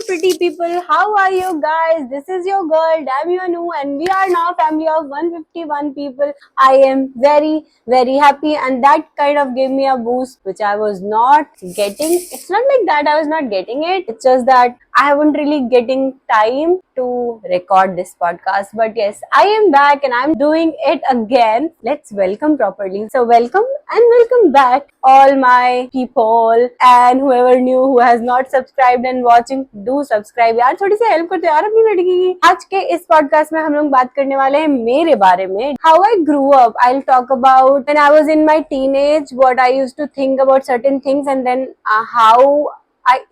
pretty people. How are you guys? This is your girl Damn Anu, and we are now family of 151 people. I am very happy, and that kind of gave me a boost which I was not getting. It's not like that I was not getting it. It's just that I haven't really getting time to record this podcast. But yes, I am back and I'm doing it again. Let's welcome properly. So welcome and welcome back all my people and whoever new who has not subscribed and watching, do subscribe यार, थोड़ी सी help करते यार अपनी लड़की की। आज के इस पॉडकास्ट में हम लोग बात करने वाले हैं मेरे बारे में, how I grew up. I'll talk about when I was in my teenage, what I used to think about certain things, and then how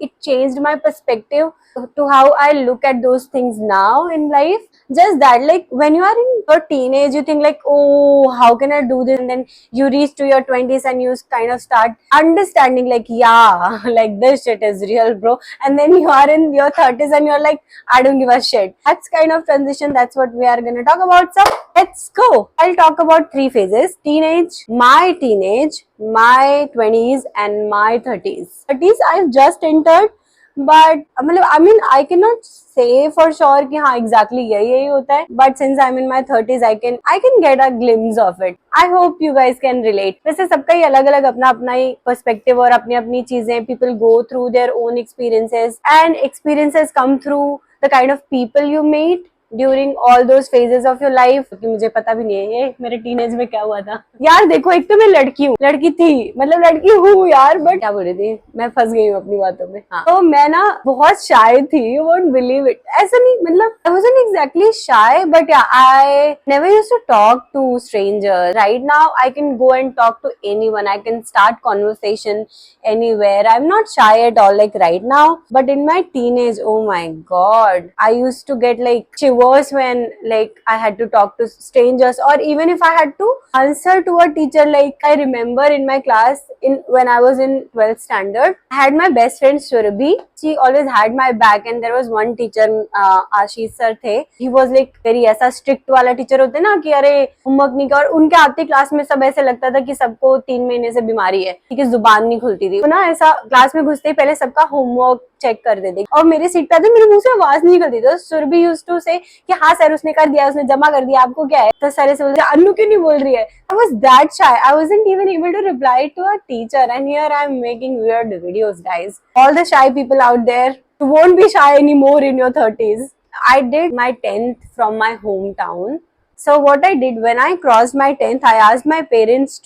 it changed my perspective to how I look at those things now in life. Just that, like when you are in your teenage, you think like, oh, how can I do this? And then you reach to your 20s and you kind of start understanding like, yeah, like this shit is real, bro. And then you are in your 30s and you're like, I don't give a shit. That's kind of transition. That's what we are going to talk about. So let's go. I'll talk about three phases: teenage, my 20s, and my 30s. 30s I've just entered. But I mean, I cannot say for sure कि हाँ exactly यही होता है. But since I'm in my 30s, I can get a glimpse of it. I hope you guys can relate. वैसे सबका ही अलग अलग अपना ही perspective और अपनी अपनी चीजें. People go through their own experiences, and experiences come through the kind of people you meet during all those phases of your life. क्योंकि मुझे पता भी नहीं है ये मेरे टीनेज में क्या हुआ था यार. देखो, एक तो मैं लड़की थी, मतलब लड़की हूँ यार, बट क्या बोल रही थी, मैं फंस गई हूँ अपनी बातों में. हाँ, तो मैं ना बहुत शाय थी. You won't believe it. ऐसा नहीं, मतलब I wasn't exactly shy, but yeah I never used to talk to strangers. Right now I can go and talk to anyone. I can start conversation anywhere. I'm not shy at all like right now, but in my teenage, oh my god, I used to get like shivers when like I had to talk to strangers, or even if I had to answer to a teacher. Like I remember in my class when I was in 12th standard, I had my best friend Surabhi. She always had my back, and there was one teacher, Ashish sir the. He was like very ऐसा strict वाला teacher होते ना कि अरे homework नहीं कर. और उनके आते क्लास में सब ऐसे लगता था कि सबको 3 महीने से बीमारी है, ठीक है, जुबान नहीं खुलती थी. तो ना ऐसा क्लास में घुसते ही पहले सबका होमवर्क चेक कर देते. और मेरे सीट पे आते, मेरे मुंह से आवाज नहीं निकलती. तो सुरभि यूज्ड टू से कि हाँ सर उसने कर दिया, उसने जमा कर दिया, आपको क्या है. तो सर से बोलते अन्नू क्यों नहीं बोल रही है. I was that shy. I wasn't even able to reply to a teacher, and here I am making weird videos, guys. All the shy people out there, you won't be shy anymore in your 30s. I did my 10th from my hometown. So what I did when I crossed my 10th, I asked my parents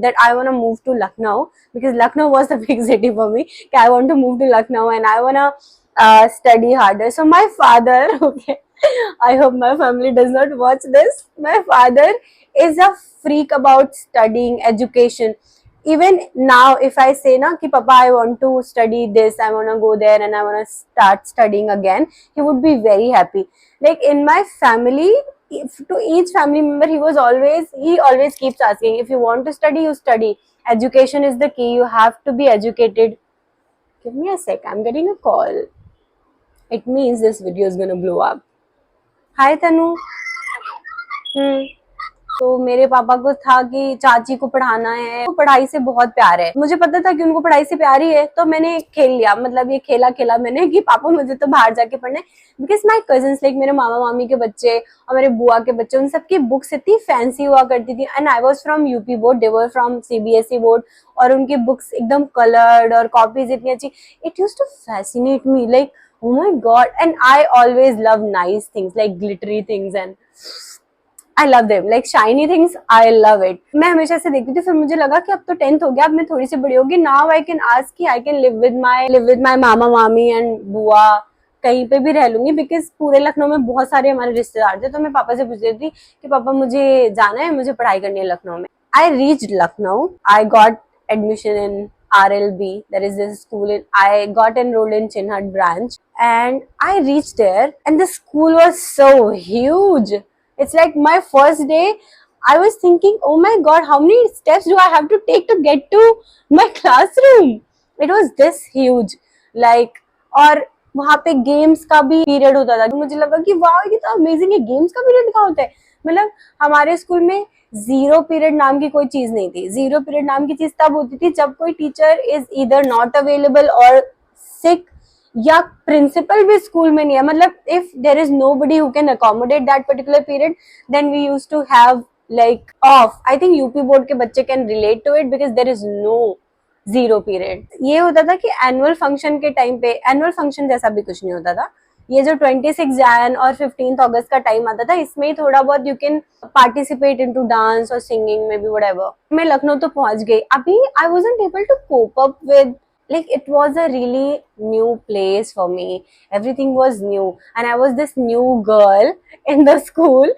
that I want to move to Lucknow, because Lucknow was the big city for me. I want to move to Lucknow and I want to study harder. So my father, okay, I hope my family does not watch this. My father is a freak about studying, education. Even now, if I say na ki Papa, I want to study this, I want to go there and I want to start studying again, he would be very happy. Like in my family, to each family member, he always keeps asking, if you want to study, you study. Education is the key. You have to be educated. Give me a sec, I'm getting a call. It means this video is gonna blow up. Hi Tanu. तो मेरे पापा को था कि चाची को पढ़ाना है, तो पढ़ाई से बहुत प्यार है. मुझे पता था कि उनको पढ़ाई से प्यार ही है, तो मैंने खेल लिया. मतलब ये खेला मैंने कि पापा मुझे तो बाहर जाके पढ़ना है. बिकॉज माई कजिन्स, लाइक मेरे मामा मामी के बच्चे और मेरे बुआ के बच्चे, उन सबकी बुक्स इतनी फैंसी हुआ करती थी. And I was from UP board, they were from CBSE board, और उनकी बुक्स एकदम कलर्ड और कॉपीज इतनी अच्छी. It used to fascinate me like, oh my god. And I always love nice things like glittery things, and I love them, like shiny things. I love it. मैं हमेशा से देखती थी. फिर मुझे लगा कि अब तो 10th हो गया, अब मैं थोड़ी सी बड़ी होगी. Now I can ask कि I can live with my मामा मामी and बुआ, कहीं पे भी रह लूंगी. बिकॉज पूरे लखनऊ में बहुत सारे हमारे रिश्तेदार थे. तो मैं पापा से पूछ रही थी कि पापा मुझे जाना है, मुझे पढ़ाई करनी है लखनऊ में. I reached Lucknow. I got admission in RLB. There is this school I got enrolled in Chinhad branch, and I reached there, and the school was so huge. It's like my first day, I was thinking, oh my god, how many steps do I have to take to get to my classroom? It was this huge. Like, और वहाँ पे games का भी period होता था. तो मुझे लगा कि वाह, ये तो अमेजिंग है. गेम्स का पीरियड कहाँ होता है. मतलब हमारे स्कूल में जीरो पीरियड नाम की कोई चीज नहीं थी. जीरो पीरियड नाम की चीज तब होती थी जब कोई teacher is either not available और सिक, या प्रिंसिपल भी स्कूल में नहीं है, मतलब if there is nobody who can accommodate that particular period, then we use to have like off. I think UP board के बच्चे can relate to it because there is no zero period. ये होता था कि annual function के time पे, annual function जैसा भी कुछ नहीं होता था, ये जो 26 जैन और 15 अगस्त का टाइम आता था, इसमें ही थोड़ा बहुत you can participate into dance और सिंगिंग में भी व्हाटएवर. मैं लखनऊ तो पहुंच गई, अभी I wasn't able to cope up with, like it was a really new place for me, everything was new and I was this new girl in the school.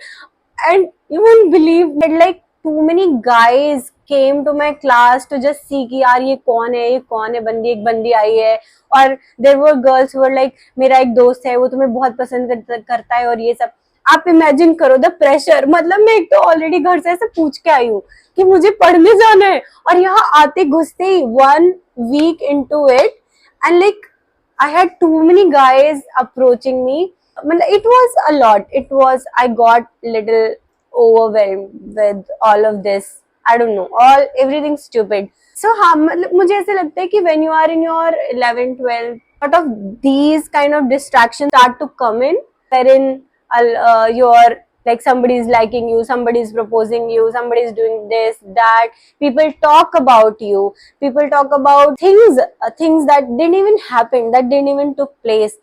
And you won't believe that like too many guys came to my class to just see कि यार ये कौन है, ये कौन है बंदी, एक बंदी आई है. और there were girls who were like मेरा एक दोस्त है वो तुम्हें बहुत पसंद करता है और ये सब. आप इमेजिन करो द प्रेशर. मतलब मैं एक तो ऑलरेडी घर से ऐसे पूछ के आई हूँ कि मुझे पढ़ने जाना है, और यहाँ आते घुसते ही 1 week into it and like I had too many guys approaching me. It was a lot. It was, I got little overwhelmed with all of this. I don't know, everything stupid. So हाँ, मतलब मुझे ऐसे लगता है कि when you are in your 11th 12th, lot of these kind of distractions start to come in, wherein your like somebody is liking you, somebody is proposing you, somebody is doing this, that. People talk about you, people talk about things that didn't even happen, that didn't even took place.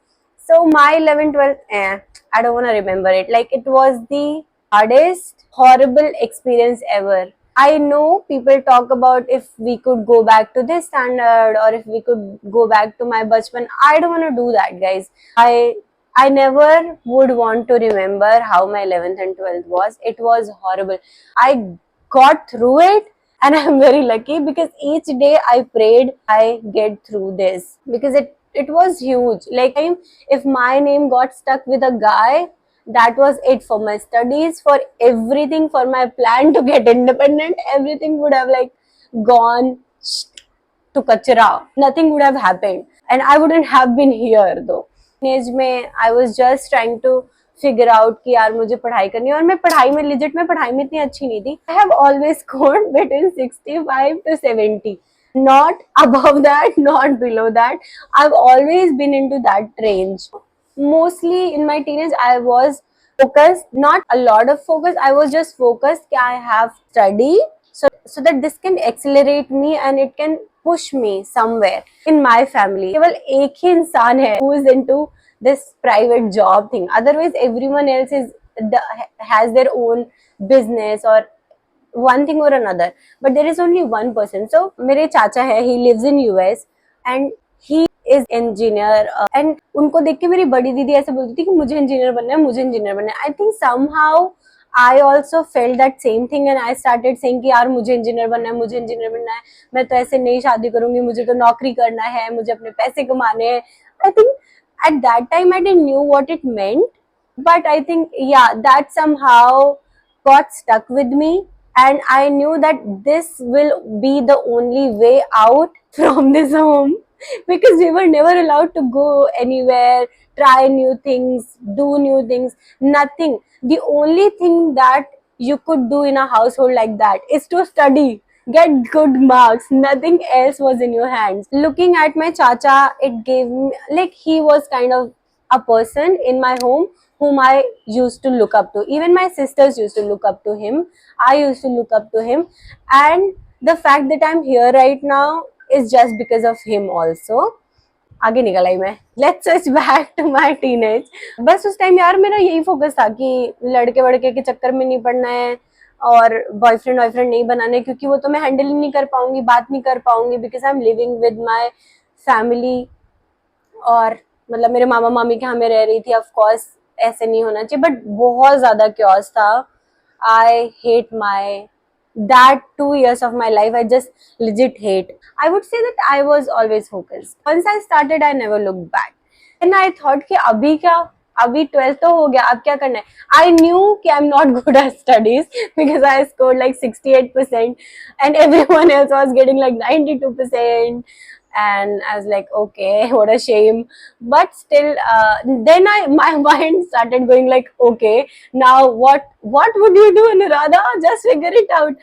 So my 11th 12th, I don't want to remember it. Like it was the hardest horrible experience ever. I know people talk about if we could go back to this standard or if we could go back to my bachpan. I don't want to do that, guys. I never would want to remember how my 11th and 12th was. It was horrible. I got through it and I'm very lucky because each day I prayed I get through this because it was huge. Like if my name got stuck with a guy, that was it for my studies, for everything, for my plan to get independent. Everything would have like gone to kachra. Nothing would have happened and I wouldn't have been here though. Age में I was just trying to figure out कि यार मुझे पढ़ाई करनी है, और मैं पढ़ाई में लिजिट में पढ़ाई में इतनी अच्छी नहीं थी. I have always scored between 65 to 70, not above that, not below that. I've always been into that range. Mostly in my teenage I was focused, not a lot of focus, I was just focused कि I have study so that this can accelerate me and it can push me somewhere in my family. केवल एक ही इंसान है who is into this private job thing. Otherwise, everyone else has their own business or one thing or another. But there is only one person. So मेरे चाचा है, he lives in US and he is engineer. And उनको देख के मेरी बड़ी दीदी ऐसे बोलती थी कि मुझे इंजीनियर बनना है, मुझे इंजीनियर बनना है. I think somehow I also felt that same thing and I started saying कि यार मुझे इंजीनियर बनना है, मुझे इंजीनियर बनना है, मैं तो ऐसे नहीं शादी करूंगी, मुझे तो नौकरी करना है, मुझे अपने पैसे कमाने हैं. I think at that time I didn't knew what it meant, but I think yeah, that somehow got stuck with me and I knew that this will be the only way out from this home because we were never allowed to go anywhere, try new things, do new things, nothing. The only thing that you could do in a household like that is to study, get good marks. Nothing else was in your hands. Looking at my chacha, it gave me like he was kind of a person in my home whom I used to look up to. Even my sisters used to look up to him. I used to look up to him. And the fact that I'm here right now is just because of him also. आगे निकल आई मैं. Let's switch back to my teenage. बस उस time यार मेरा यही focus था कि लड़के वड़के के चक्कर में नहीं पड़ना है और बॉयफ्रेंड वॉयफ्रेंड नहीं बनाने, क्योंकि वो तो मैं हैंडल ही नहीं कर पाऊंगी, बात नहीं कर पाऊंगी because I am living with my family. और मतलब मेरे मामा मामी के यहाँ में रह रही थी. ऑफ कोर्स ऐसे नहीं होना चाहिए बट बहुत ज्यादा क्योस था. I hate my that 2 years of my life I just legit hate. I would say that I was always focused. Once I started I never looked back. And I thought कि अभी क्या, अभी 12th तो हो गया, अब क्या करना है. I knew कि I'm not good at studies because I scored like 68% and everyone else was getting like 92%. And I was like, okay, what a shame. But still, then my mind started going like, okay, now what would you do, Anuradha? Just figure it out.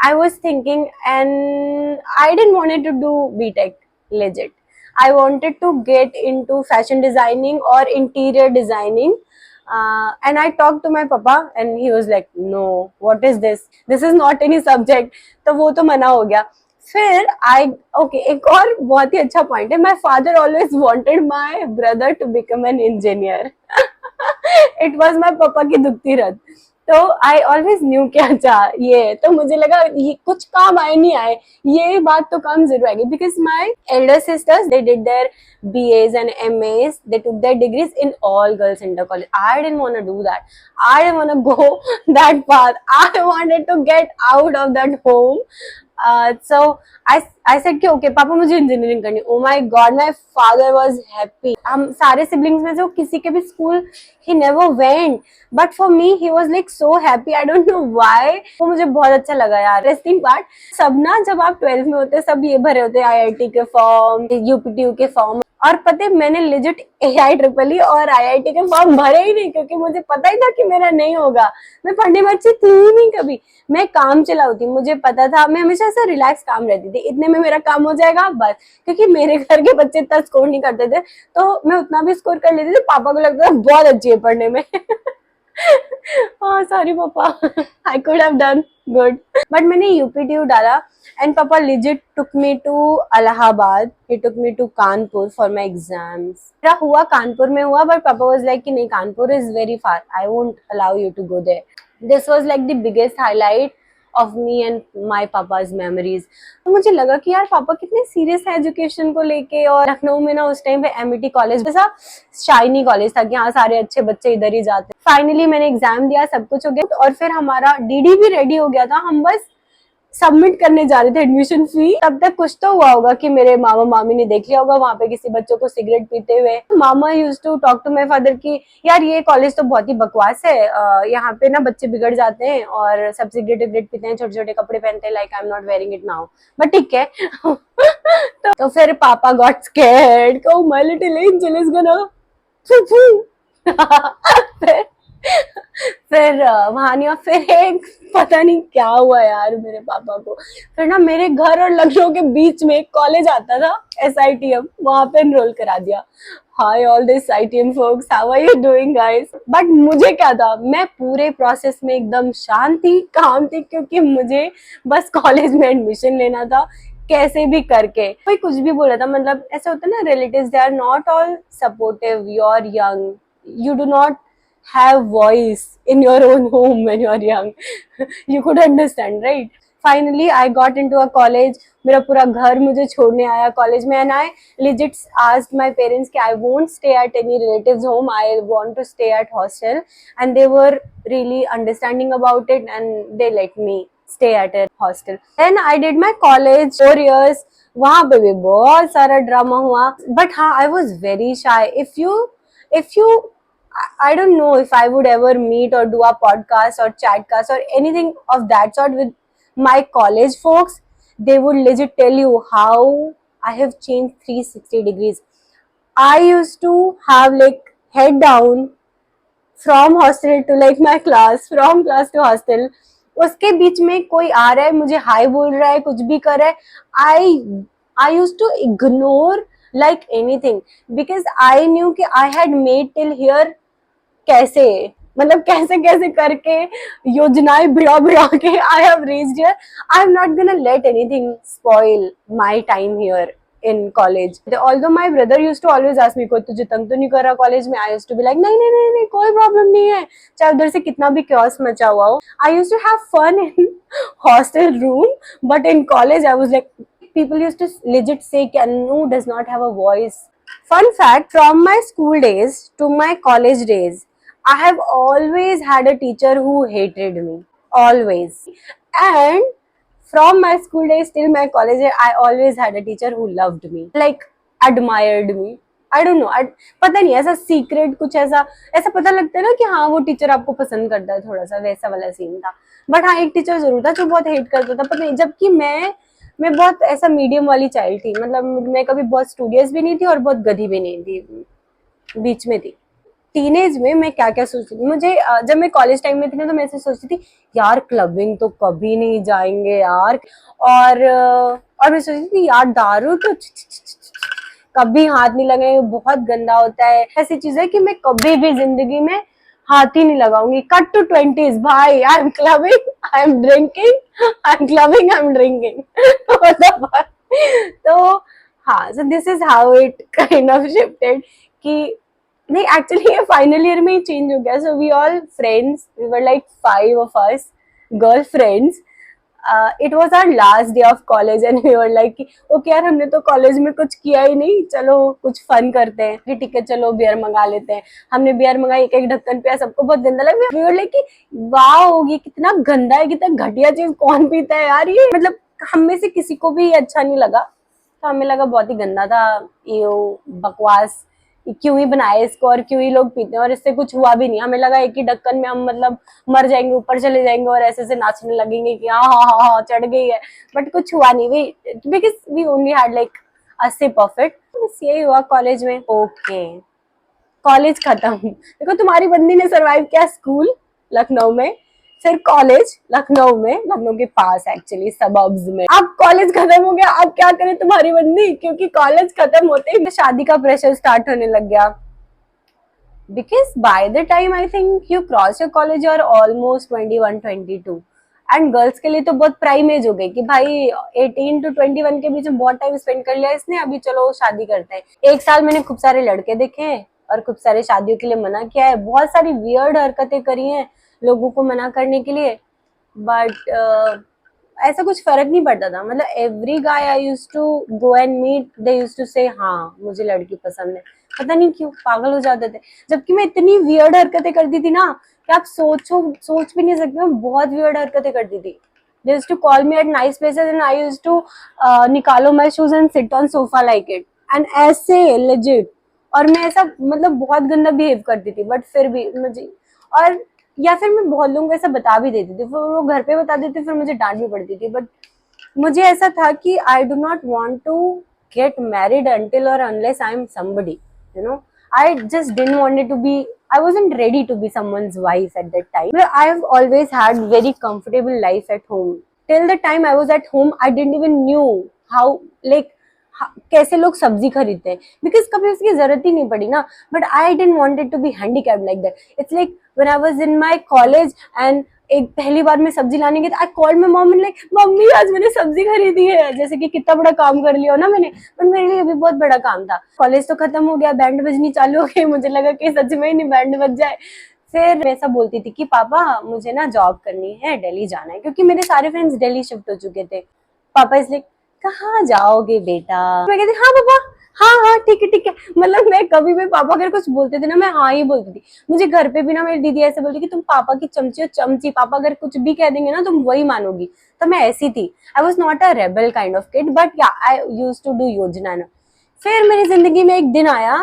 I was thinking, and I didn't want to do BTech, legit. I wanted to get into fashion designing or interior designing. And I talked to my papa and he was like, no, what is this, this is not any subject. तो वो तो मना हो गया. फिर आई okay, एक और बहुत ही अच्छा पॉइंट है, my father always wanted my brother to become an engineer. It was my papa की दुखती रथ. तो आई ऑलवेज न्यू कि अच्छा ये, तो मुझे लगा ये कुछ काम आए नहीं आए, ये बात तो काम जरूर आएगी. Because my elder sisters they did their BAs and MAs, they took their degrees in all girls inter college. I didn't want to do that. I didn't want to go that path. I wanted to get out of that home. So I said कि okay पापा मुझे engineering करनी. Oh my God, my father was happy. हम सारे siblings में से किसी के भी school he never went, but for me he was like so happy. I don't know why. वो मुझे बहुत अच्छा लगा यार. Interesting part, सब ना जब आप 12th में होते हैं सब ये भरे होते हैं IIT के फॉर्म, UPTU के फॉर्म. और पता है मैंने लेजिट AIEEE और IIT के फॉर्म भरे ही नहीं, क्योंकि मुझे पता ही था कि मेरा नहीं होगा. मैं पढ़ने में अच्छी थी ही नहीं कभी. मैं काम चलाऊ थी, मुझे पता था. मैं हमेशा ऐसा रिलैक्स काम रहती थी, इतने में मेरा काम हो जाएगा बस. क्योंकि मेरे घर के बच्चे इतना स्कोर नहीं करते थे, तो मैं उतना भी स्कोर कर लेती थी. पापा को लगता था बहुत अच्छी है पढ़ने में. हाँ सॉरी पापा, I could have done good. But मैंने UPTU डाला and Papa legit took me to Allahabad. He took me to Kanpur for my exams. मेरा हुआ कानपुर में हुआ, but Papa was like कि नहीं, Kanpur is very far. I won't allow you to go there. This was like the biggest highlight of me and my papa's memories. तो मुझे लगा कि यार पापा कितने सीरियस है एजुकेशन को लेके. और लखनऊ में ना उस टाइम पे MET कॉलेज जैसा शाइनी कॉलेज था कि हाँ सारे अच्छे बच्चे इधर ही जाते. फाइनली मैंने एग्जाम दिया, सब कुछ हो गया और फिर हमारा DD भी रेडी हो गया था. हम बस सबमिट करने जा रहे थे एडमिशन फी. तब तक कुछ तो हुआ होगा कि मेरे मामा मामी ने देख लिया होगा वहां पे किसी बच्चों को सिगरेट पीते हुए. मामा used to talk to my father कि यार ये कॉलेज तो बहुत ही बकवास है, यहाँ पे ना बच्चे बिगड़ जाते हैं और सब सिगरेट पीते हैं, छोटे छोटे कपड़े पहनते हैं. Like I am not wearing it now, but ठीक है. तो फिर पापा got scared, oh my little angel is gonna. फिर वहां नहीं, फिर एक पता नहीं क्या हुआ यार मेरे पापा को. फिर ना मेरे घर और लखनऊ के बीच में एक कॉलेज आता था SITM, वहां पे एनरोल करा दिया. Hi all this ITM folks, how are you doing guys. But मुझे क्या था, मैं पूरे प्रोसेस में एकदम शांत थी, काम थी, क्योंकि मुझे बस कॉलेज में एडमिशन लेना था कैसे भी करके. कोई कुछ भी बोला था, मतलब ऐसा होता है ना, relatives they are not all supportive. You are young, you do not have voice in your own home when you are young. You could understand, right? Finally I got into a college. मेरा पूरा घर मुझे छोड़ने आया college में, and I legit asked my parents कि I won't stay at any relatives home, I want to stay at hostel, and they were really understanding about it and they let me stay at a hostel. Then I did my college 4 years. वहाँ पे भी बहुत सारा drama हुआ, but हाँ I was very shy. If you I don't know if I would ever meet or do a podcast or chatcast or anything of that sort with my college folks. They would legit tell you how I have changed 360 degrees. I used to have like head down from hostel to like my class, from class to hostel. उसके बीच में कोई आ रहा है, मुझे हाय बोल रहा है, कुछ भी कर रहा है, I used to ignore like anything because I knew कि I had made till here. कैसे, मतलब कैसे कैसे करके योजनाएं भिड़ा भिड़ा के I have reached here. I'm not gonna let anything spoil my time here in college. Although my brother used to always ask me, कोई तुझे तंग तो नहीं कर रहा कॉलेज में? I used to be like, नहीं नहीं नहीं नहीं, कोई प्रॉब्लम नहीं है, चाहे उधर से कितना भी chaos मचा हुआ हो. I used to have fun in hostel room, but in college I was like, people used to legit say कि Anu does not have a voice. Fun fact, from my school days to my college days, I have always had a teacher who hated me. Always. And from my school days till my college days, I always had a teacher who loved me. Like, admired me. I don't know. पता नहीं, ऐसा secret कुछ ऐसा पता लगता है ना कि हाँ वो टीचर आपको पसंद करता है, थोड़ा सा वैसा वाला सीन था. बट हाँ एक टीचर जरूर था जो बहुत हेट करता था, पता नहीं. जबकि मैं बहुत ऐसा मीडियम वाली चाइल्ड थी, मतलब मैं कभी बहुत स्टूडियस भी नहीं थी और बहुत गधी भी नहीं थी, बीच में थी. टीनेज में मैं क्या क्या सोचती थी, मुझे जब मैं कॉलेज टाइम में थी ना, तो मैं ऐसे सोचती थी यार क्लबिंग तो कभी नहीं जाएंगे यार. और मैं सोचती थी यार दारू तो कभी हाथ नहीं लगाएंगे, बहुत गंदा होता है। ऐसी चीज है कि मैं कभी भी जिंदगी में हाथ ही नहीं लगाऊंगी। कट टू 20s भाई, I am clubbing, I am drinking, I am clubbing, I am drinking. तो हाँ, so this is how it kind of shifted कि नहीं, एक्चुअली ये फाइनल ईयर में ही चेंज हो गया। So we all friends, we were like 5 of us girl friends. It was our last day of college and we were like okay यार, हमने तो college में कुछ किया ही नहीं, चलो कुछ फन करते हैं कि ठीक है चलो बियर मंगा लेते हैं। हमने बियर मंगाई, एक एक ढक्कन पिया, सबको बहुत गंदा लगा। वी वर लाइक कि वाओ, ये कितना गंदा है, कितना घटिया चीज कौन पीता है यार ये, मतलब हम में से किसी को भी अच्छा नहीं लगा। तो हमें लगा बहुत ही गंदा था ये, बकवास, क्यों ही बनाए इसको और क्यों ही लोग पीते हैं, और इससे कुछ हुआ भी नहीं। हमें लगा एक ही ढक्कन में हम मतलब मर जाएंगे, ऊपर चले जाएंगे और ऐसे से नाचने लगेंगे कि हाँ हाँ हाँ हाँ चढ़ गई है, बट कुछ हुआ नहीं। We because we only had like a sip of it. बस यही हुआ कॉलेज में। ओके, कॉलेज खत्म। देखो तुम्हारी बंदी ने सरवाइव किया स्कूल लखनऊ में, फिर कॉलेज लखनऊ में, लखनऊ के पास एक्चुअली सबर्ब्स में। अब कॉलेज खत्म हो गया, अब क्या करे तुम्हारी बंदी, क्योंकि कॉलेज खत्म होते ही शादी का प्रेशर स्टार्ट होने लग गया। Because by the time I think you cross your college, और ऑलमोस्ट 21-22, एंड गर्ल्स के लिए तो बहुत प्राइम एज हो गई कि भाई 18 to 21 के बीच में बहुत टाइम स्पेंड कर लिया इसने, अभी चलो शादी करते हैं। एक साल मैंने खूब सारे लड़के देखे हैं और खूब सारे शादियों के लिए मना किया है, बहुत सारी वियर्ड हरकतें करी हैं लोगों को मना करने के लिए, बट ऐसा कुछ फर्क नहीं पड़ता था। मतलब every guy I used to go and meet, they used to say हाँ मुझे लड़की पसंद है। पता नहीं क्यों पागल हो जाते थे, जबकि मैं इतनी वियर्ड हरकतें करती थी ना कि आप सोच भी नहीं सकते, मैं बहुत वियर्ड हरकतें करती थी। They used to call me at nice places and I used to निकालो my shoes and sit on sofa like it, and ऐसे legit। और मैं ऐसा मतलब बहुत गंदा बिहेव करती थी, बट फिर भी मुझे, और या फिर मैं बहुत लोगों को ऐसा बता भी देती थी, फिर वो घर पे बता देते, फिर मुझे डांट भी पड़ती थी। बट मुझे ऐसा था कि I do not want to get married until or unless I am somebody, you know। I just didn't want it to be, I wasn't ready to be someone's wife at that time. But I have always had very comfortable life at home. Till the time I was at home, I didn't even knew how, like कैसे लोग सब्जी खरीदते हैं, because कभी उसकी जरूरत ही नहीं पड़ी ना। But I didn't wanted to be handicapped like that. It's like when I was in my college and एक पहली बार मैं सब्जी लाने गई, I called my mom and like mummy आज मैंने सब्जी खरीदी है, जैसे कि कितना बड़ा काम कर लिया हो ना मैंने, बट मेरे लिए अभी बहुत बड़ा काम था। कॉलेज तो खत्म हो गया, बैंड बजनी चालू हो गई, मुझे लगा कि सच में ही नहीं बैंड बज जाए। फिर मैं ऐसा बोलती थी कि पापा मुझे ना जॉब करनी है, दिल्ली जाना है, क्योंकि मेरे सारे फ्रेंड्स दिल्ली शिफ्ट हो चुके थे। पापा इसलिए कहाँ जाओगे बेटा, मैं कहती हाँ पापा, हाँ हाँ ठीक है ठीक है। मतलब मैं कभी भी पापा अगर कुछ बोलते थे ना, मैं हाँ ही बोलती थी। मुझे घर पे भी ना मेरी दीदी ऐसे बोलती कि तुम पापा की चमची हो चमची, पापा अगर कुछ भी कह देंगे ना तुम वही मानोगी। तो मैं ऐसी थी। I was not a rebel kind of kid, but yeah I use to do योजना। फिर मेरी जिंदगी में एक दिन आया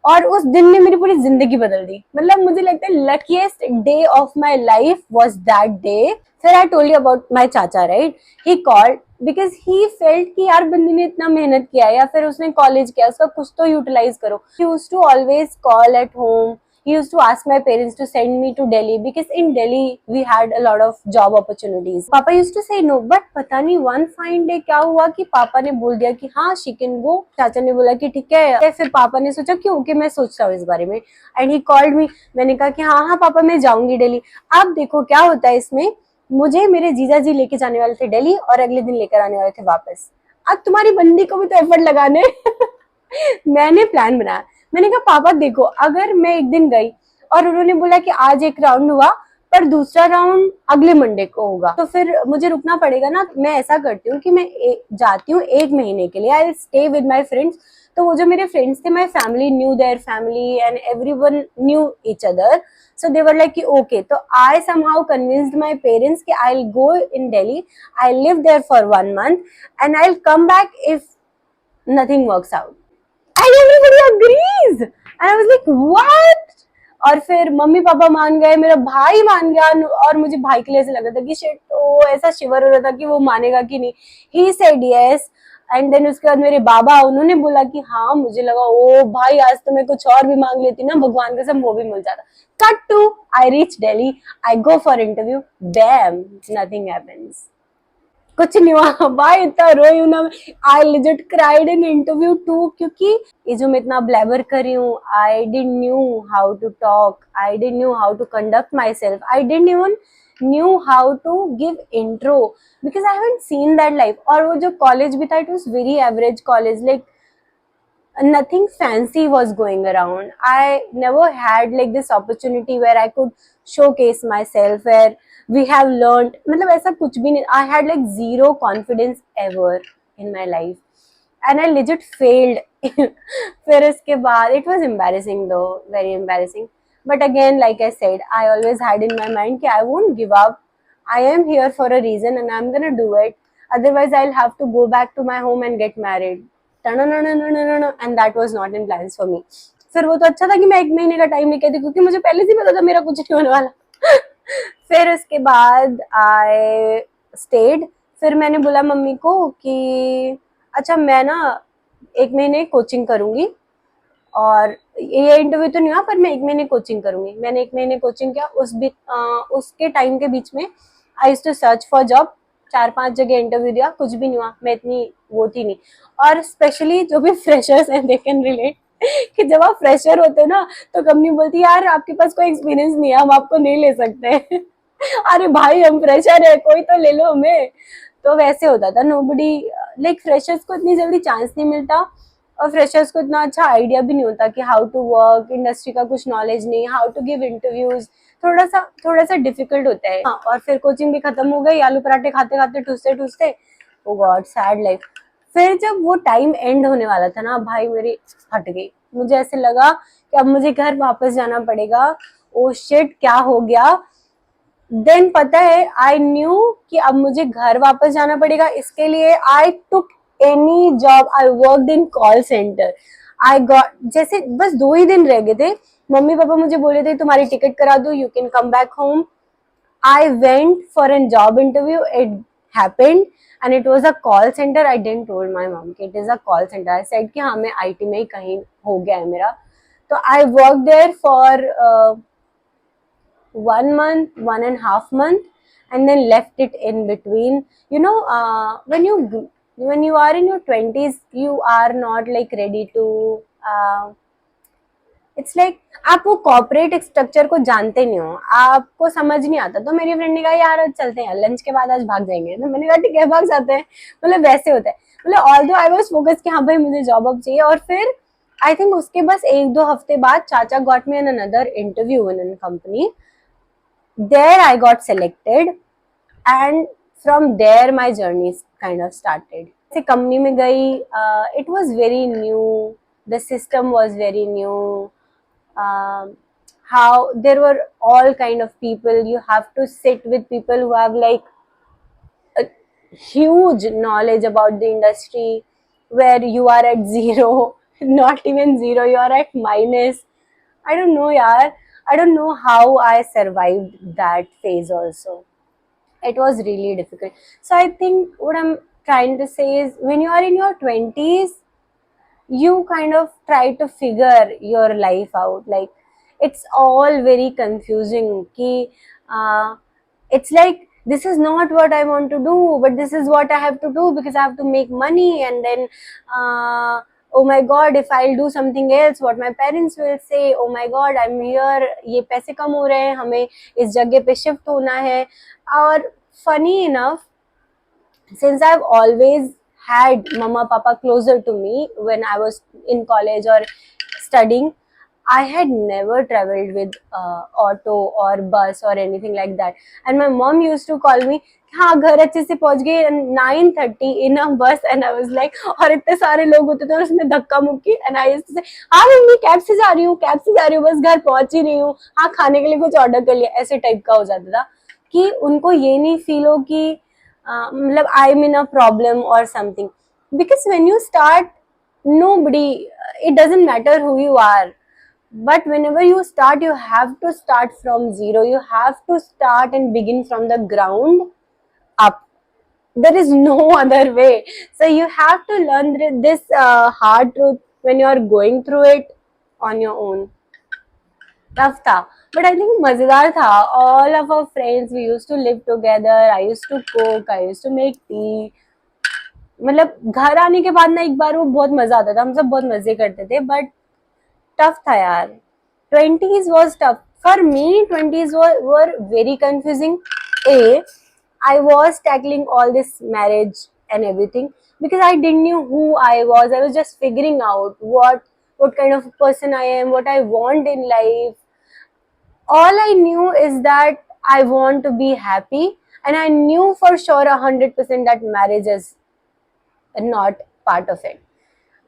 और उस दिन ने मेरी पूरी जिंदगी बदल दी। मतलब मुझे लगता है luckiest day of my life was that day. फिर I told you about my चाचा, right. He called because he felt कि यार बंदी ने इतना मेहनत किया है या फिर उसने कॉलेज किया, उसका कुछ तो यूटिलाइज करो। He used to always call at home. He used to ask my parents to send me to Delhi because in Delhi we had a lot of job opportunities. Papa used to say no, but पता नहीं one fine day क्या हुआ कि पापा ने बोल दिया कि हाँ she can go। चाचा ने बोला कि ठीक है। फिर पापा ने सोचा कि ओके मैं सोचता हूँ इस बारे में, and he called me। मैंने कहा कि हाँ हाँ पापा मैं जाऊंगी दिल्ली। अब देखो क्या होता है इसमें, मुझे मेरे जीजा जी लेके जाने वाले थे दिल्ली और अगले दिन लेकर आने वाले थे वापस। अब तुम्हारी बंदी को भी तो एफर्ट लगाने। मैंने प्लान बनाया। मैंने कहा पापा देखो, अगर मैं एक दिन गई और उन्होंने बोला कि आज एक राउंड हुआ पर दूसरा राउंड अगले मंडे को होगा, तो फिर मुझे रुकना पड़ेगा ना। मैं ऐसा करती हूँ कि मैं जाती हूँ 1 महीने के लिए, I stay with my friends. तो वो जो मेरे फ्रेंड्स थे, my family new their family and everyone knew each other. So they were like okay, so I somehow convinced my parents कि I'll go in Delhi, I'll live there for 1 month and I'll come back if nothing works out. And everybody agrees. And I was like what? और फिर mummy papa मान गए, मेरा भाई मान गया, और मुझे भाई के लिए ऐसा लग रहा था कि शिट, तो ऐसा शिवर हो रहा था कि वो मानेगा कि नहीं। He said yes. And then उसके बाद मेरे बाबा, उन्होंने बोला कि हाँ। मुझे लगा ओ भाई आज तो मैं कुछ और भी मांग लेती ना, भगवान कसम वो भी मिल जाता। Cut to I reach Delhi, I go for interview, bam nothing happens. कुछ नहीं हुआ भाई, इतना रोई हूं ना। I legit cried in interview too, क्योंकि ये जो मैं इतना ब्लेबर कर रही हूँ, I didn't knew how to talk, I didn't knew how to conduct myself, I didn't even knew how to give intro, because I haven't seen that life. और वो जो कॉलेज भी था, it was very average college, like nothing fancy was going around. I never had like this opportunity where I could showcase myself, where we have learned, मतलब ऐसा कुछ भी नहीं। I had like zero confidence ever in my life and I legit failed. फिर इसके बाद it was embarrassing though, very embarrassing. But again, like I said, I always had in my mind that I won't give up. I am here for a reason and I'm gonna do it. Otherwise, I'll have to go back to my home and get married. And that was not in plans for me. फिर वो तो अच्छा था कि मैं 1 महीने का time लेके थी, क्योंकि मुझे पहले से पता था मेरा कुछ नहीं होने वाला। फिर उसके बाद आई स्टेड। फिर मैंने बोला मम्मी को कि अच्छा मैं ना 1 महीने कोचिंग करूंगी, और ये इंटरव्यू तो नहीं हुआ पर मैं 1 महीने कोचिंग करूंगी। मैंने 1 महीने कोचिंग किया। उसके टाइम के बीच में I used to search for job. 4-5 जगह इंटरव्यू दिया, कुछ भी नहीं हुआ। मैं इतनी वो थी नहीं। और स्पेशली जो भी फ्रेशर्स हैं, दे कैन रिलेट कि जब आप फ्रेशर होते हो ना, तो कंपनी बोलती है यार आपके पास कोई एक्सपीरियंस नहीं है, हम आपको नहीं ले सकते। अरे भाई हम फ्रेशर है, कोई तो ले लो हमें। तो वैसे होता था। नोबडी लाइक फ्रेशर्स को इतनी जल्दी चांस नहीं मिलता, और फ्रेशर्स को इतना अच्छा आइडिया भी नहीं होता कि हाउ टू वर्क, इंडस्ट्री का कुछ नॉलेज नहीं, हाउ टू गिव इंटरव्यूज, थोड़ा सा डिफिकल्ट होता है। हाँ, और फिर कोचिंग भी खत्म हो गई, आलू पराठे खाते खाते ठूसते ठूसते। ओ गॉड, सैड लाइफ। फिर जब वो टाइम एंड होने वाला था ना भाई, मेरी हट गई। मुझे ऐसे लगा कि अब मुझे घर वापस जाना पड़ेगा। ओ शिट, क्या हो गया। देन पता है, आई न्यू कि अब मुझे घर वापस जाना पड़ेगा। इसके लिए I took any job. I worked in call centre. I got, जैसे बस 2 ही दिन रह गए थे, मम्मी पापा मुझे बोले थे तुम्हारी टिकट करा दो, you can come back home. I went for a job interview. It happened and it was a call center. I didn't told my mom कि it is a call center. I said कि हाँ मैं IT में ही कहीं हो गया है मेरा। तो I worked there for 1 month, 1.5 month, and then left it in between. You know, when you are in your 20s, you are not like ready to. It's like आप वो कॉर्पोरेट स्ट्रक्चर को जानते नहीं हो, आपको समझ नहीं आता। तो मेरी फ्रेंड ने कहा यार आज चलते हैं, लंच के बाद आज भाग जाएंगे। तो मैंने कहा ठीक है भाग जाते हैं। मतलब वैसे होता है। मतलब ऑल्दो आई वाज फोकस कि हाँ भाई मुझे जॉब अब चाहिए। और फिर आई थिंक उसके बस 1-2 हफ्ते बाद चाचा got me an another interview in an company. There I got selected and from there my journey kind of started. ऐसे कंपनी में गई, it was very new, the system was very new. How there were all kind of people. You have to sit with people who have like a huge knowledge about the industry, where you are at zero, not even zero, you are at minus. I don't know yaar, I don't know how I survived that phase also. It was really difficult. So I think what I'm trying to say is, when you are in your 20s, you kind of try to figure your life out. Like it's all very confusing ki it's like this is not what I want to do, but this is what I have to do because I have to make money. And then oh my god, if I'll do something else, what my parents will say. Oh my god, I'm here, ye paise kam ho rahe hain, hame is jagah pe shift hona hai. Or funny enough, since I've always had mama papa closer to me when I was in college or studying, I had never traveled with auto or bus or anything like that. And my mom used to call me, हाँ घर अच्छे से पहुंच गए 9:30 in a bus. And I was like, और इतने सारे लोग होते थे और उसमें धक्का मुक्की. And I used to say, हाँ मम्मी कैब से जा रही हूँ, कैब से जा रही हूँ, बस घर पहुंच ही रही हूँ, हाँ खाने के लिए कुछ ऑर्डर कर लिया. ऐसे टाइप का हो जाता था कि उनको ये नहीं फील हो कि मतलब I am in a problem और something. Because when you start, nobody, it doesn't matter who you are, but whenever you start, you have to start from zero. You have to start and begin from the ground up. There is no other way. So you have to learn this hard truth when you are going through it on your own. Tough था, but I think मजेदार था. All of our friends, we used to live together. I used to cook, I used to make tea. मतलब घर आने के बाद ना एक बार वो बहुत मजा आता था, हम सब बहुत मजे करते थे. बट टफ था यार. 20s was tough for me. 20s were very confusing. A, I was tackling all this marriage and everything because I didn't know who I was. I was just figuring out what kind of person I am, what I want in life. All I knew is that I want to be happy, and I knew for sure 100% that marriage is not part of it.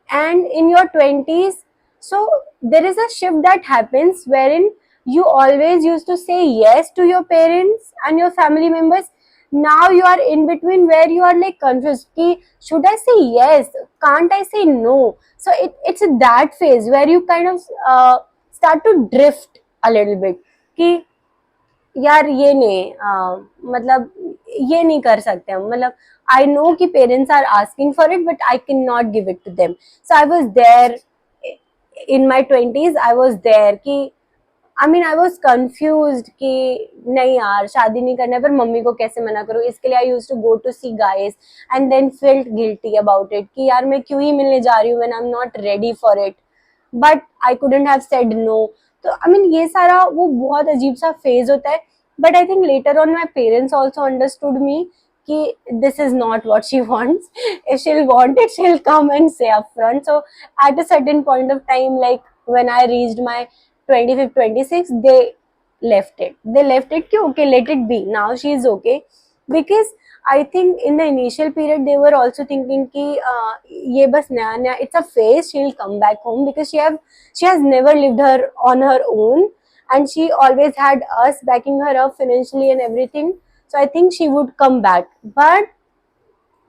And in your 20s, so there is a shift that happens wherein you always used to say yes to your parents and your family members. Now you are in between where you are like confused ki, should I say yes, can't I say no? So it's that phase where you kind of start to drift a little bit कि यार ये नहीं मतलब ये नहीं कर सकते हम. मतलब आई नो कि parents are asking for it, but I can not give it to them. So I was there in my 20s. I was there कि I mean I was confused कि नहीं यार शादी नहीं करना है, पर मम्मी को कैसे मना करूं. इसके लिए I used to go to see guys and then felt guilty about it कि यार मैं क्यों ही मिलने जा रही हूँ when I am not ready for it. But I couldn't have said no. तो आई मीन ये सारा वो बहुत अजीब सा फेज होता है. But I think later on my parents also understood me कि this is not what she wants. If she'll want it, she'll come and say upfront. So at a certain point of time, like when I reached my 25th, 26th, they left it. They left it कि okay, let it be. Now she is okay. Because I think in the initial period they were also thinking कि ये बस नया नया, it's a phase. She'll come back home because she has never lived her on her own, and she always had us backing her up financially and everything. So I think she would come back. But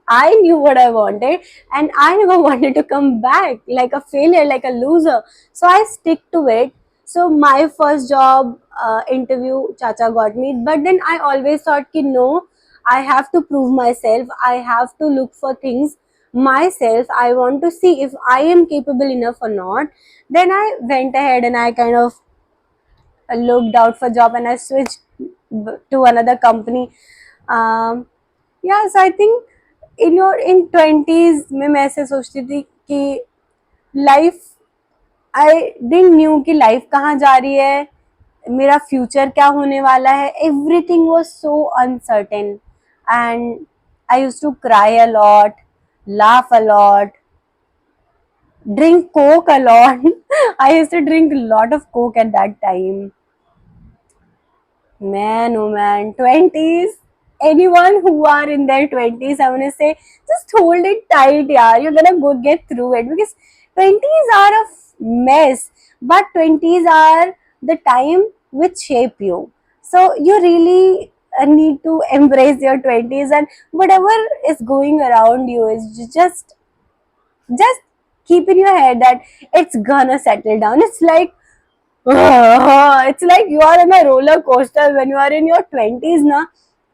I knew what I wanted, and I never wanted to come back like a failure, like a loser. So I stick to it. So my first job interview, Chacha got me. But then I always thought कि no, I have to prove myself. I have to look for things myself. I want to see if I am capable enough or not. Then I went ahead and I kind of looked out for job, and I switched to another company. Yeah, so I think in 20s में मैं ऐसे सोचती थी कि life, I didn't new कि life कहाँ जा रही है, मेरा फ्यूचर क्या होने वाला है. Everything was so uncertain, and I used to cry a lot, laugh a lot, drink coke a lot. I used to drink a lot of coke at that time. Man, oh man, 20s. Anyone who are in their 20s, I want to say, just hold it tight, yeah. You're gonna go get through it because 20s are a mess, but 20s are the time which shape you. So you really need to embrace your 20s, and whatever is going around you is just keep in your head that it's gonna settle down. It's like it's like you are on a roller coaster when you are in your 20s now.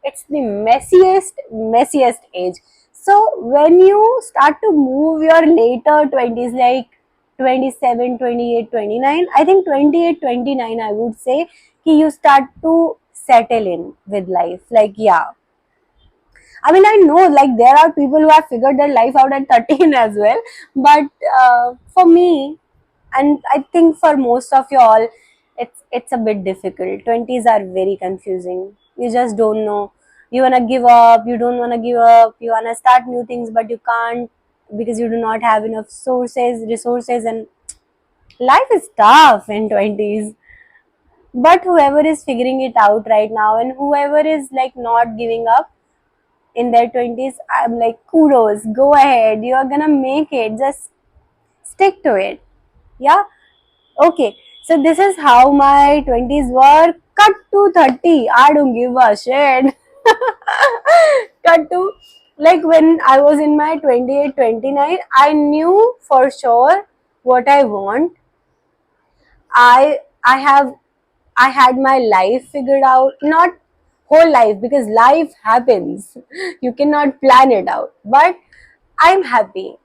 It's the messiest age. So when you start to move your later 20s, like 27, 28, 29, I think 28, 29, I would say कि you start to settle in with life. Like, yeah, I mean, I know like there are people who have figured their life out at 13 as well, but for me, and I think for most of you all, it's a bit difficult. 20s are very confusing. You just don't know. You wanna give up. You don't wanna give up. You wanna start new things, but you can't because you do not have enough resources, and life is tough in 20s. But whoever is figuring it out right now, and whoever is like not giving up in their 20s, I'm like, kudos, go ahead, you're gonna make it, just stick to it. Yeah, okay, so this is how my 20s were. Cut to 30, I don't give a shit. Cut to, like, when I was in my 28, 29, I knew for sure what I want. I i have i had my life figured out, not whole life because life happens. You cannot plan it out, but I'm happy.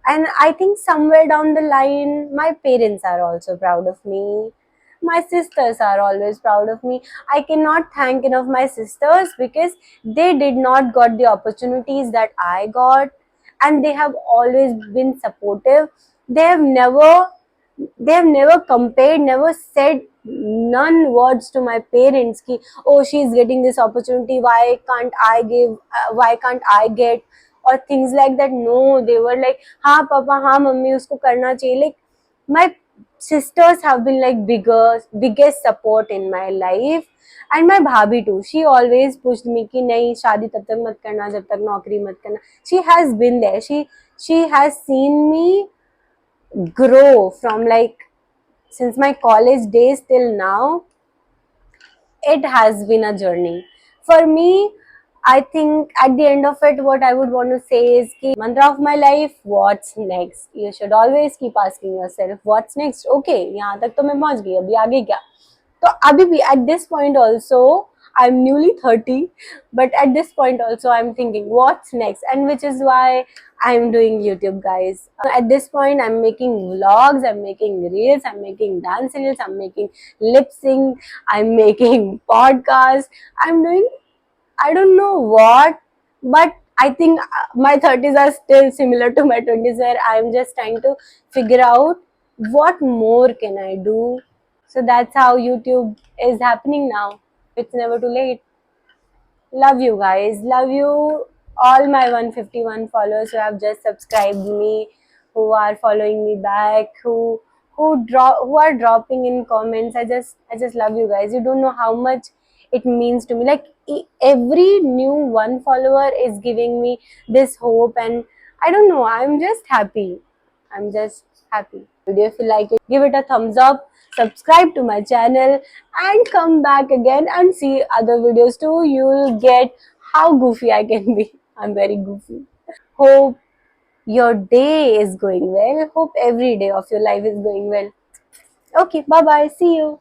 And I think somewhere down the line my parents are also proud of me. My sisters are always proud of me. I cannot thank enough my sisters because they did not got the opportunities that I got, and they have always been supportive. They have never they have never compared, never said none words to my parents ki, oh, she is getting this opportunity, why can't I get, or things like that. No, they were like, ha papa, ha mummy, usko karna chahiye. Like, my sisters have been like biggest support in my life. And my bhabhi too, she always pushed me ki nahi, shaadi tab tak mat karna jab tak naukri mat karna. She has been there. She has seen me grow from, like, since my college days till now. It has been a journey for me. I think at the end of it, what I would want to say is ki mantra of my life, what's next? You should always keep asking yourself, what's next? Okay, यहाँ तक तो मैं पहुंच गई, अभी आगे क्या? तो अभी भी at this point also, I'm newly 30, but at this point also I'm thinking what's next, and which is why I'm doing YouTube, guys. At this point, I'm making vlogs, I'm making reels, I'm making dance reels, I'm making lip sync, I'm making podcasts, I'm doing I don't know what, but I think my 30s are still similar to my 20s, where I'm just trying to figure out what more can I do. So that's how YouTube is happening now. It's never too late. Love you guys. Love you all my 151 followers who have just subscribed me, who are following me back, who are dropping in comments. I just love you guys. You don't know how much it means to me. Like, every new one follower is giving me this hope, and I don't know, I'm just happy. I'm just happy. Video, if you like it, give it a thumbs up, subscribe to my channel, and come back again and see other videos too. You'll get how goofy I can be. I'm very goofy. Hope your day is going well. Hope every day of your life is going well. Okay, bye bye. See you.